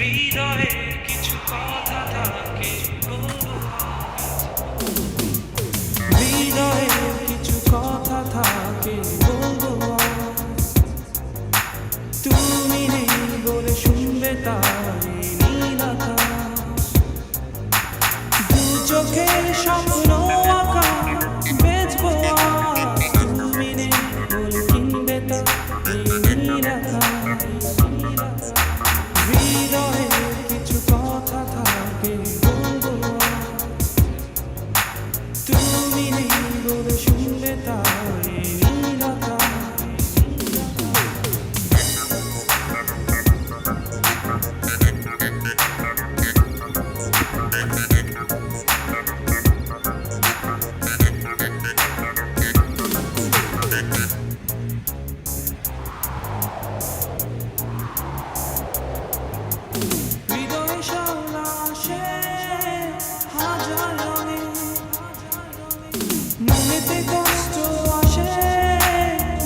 হৃদয়ে কিছু কথা থাকে বলবো হৃদয়ে কিছু কথা থাকে বলবো তুমি নেই বলে শুনবে তাই নীল আকাশ দু চোখের স্বপ্ন আঁকা বেচবো তুমি নেই বলে কিনবে তাই নীল আকাশ হৃদয়ে কিছু কথা থাকে বলবো তুমি নেই বলে শুনবে তাই নীল আকাশ হৃদয়ে সলাসে হাজার রঙে মনেতে